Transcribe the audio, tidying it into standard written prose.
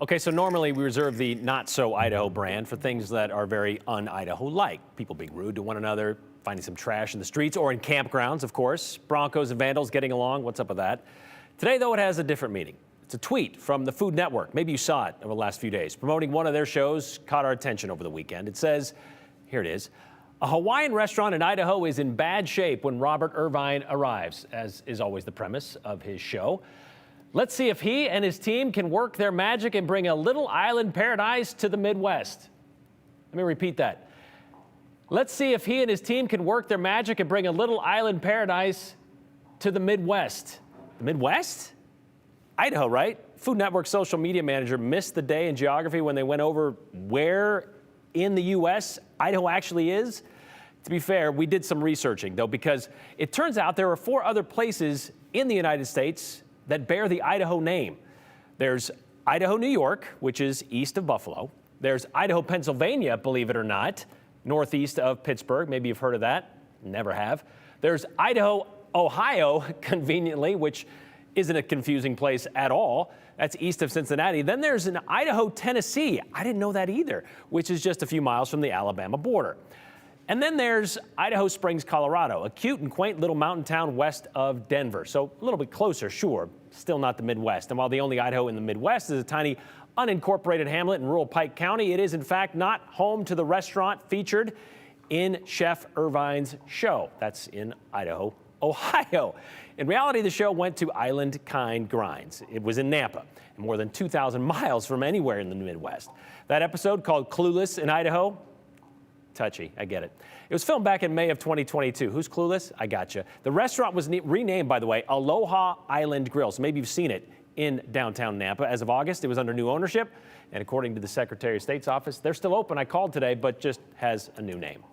Okay, so normally we reserve the not-so-Idaho brand for things that are very un-Idaho-like. People being rude to one another, finding some trash in the streets or in campgrounds, of course. Broncos and vandals getting along. What's up with that? Today, though, it has a different meaning. It's a tweet from the Food Network. Maybe you saw it over the last few days. Promoting one of their shows caught our attention over the weekend. It says, here it is, a Hawaiian restaurant in Idaho is in bad shape when Robert Irvine arrives, as is always the premise of his show. Let's see if he and his team can work their magic and bring a little island paradise to the Midwest. Let me repeat that. Let's see if he and his team can work their magic and bring a little island paradise to the Midwest. The Midwest? Idaho, right? Food Network social media manager missed the day in geography when they went over where in the U.S. Idaho actually is. To be fair, we did some researching, though, because it turns out there are 4 other places in the United States that bear the Idaho name. There's Idaho, New York, which is east of Buffalo. There's Idaho, Pennsylvania, believe it or not, northeast of Pittsburgh. Maybe you've heard of that. Never have. There's Idaho, Ohio, conveniently, which isn't a confusing place at all. That's east of Cincinnati. Then there's an Idaho, Tennessee. I didn't know that either, which is just a few miles from the Alabama border. And then there's Idaho Springs, Colorado, a cute and quaint little mountain town west of Denver. So a little bit closer, sure, still not the Midwest. And while the only Idaho in the Midwest is a tiny unincorporated hamlet in rural Pike County, it is in fact not home to the restaurant featured in Chef Irvine's show. That's in Idaho, Ohio. In reality, the show went to Island Kind Grinds. It was in Nampa, and more than 2,000 miles from anywhere in the Midwest. That episode, called Clueless in Idaho, touchy, I get it. It was filmed back in May of 2022. Who's clueless? I gotcha. The restaurant was renamed, by the way, Aloha Island Grill. So maybe you've seen it in downtown Nampa. As of August, it was under new ownership. And according to the Secretary of State's office, they're still open. I called today, but just has a new name.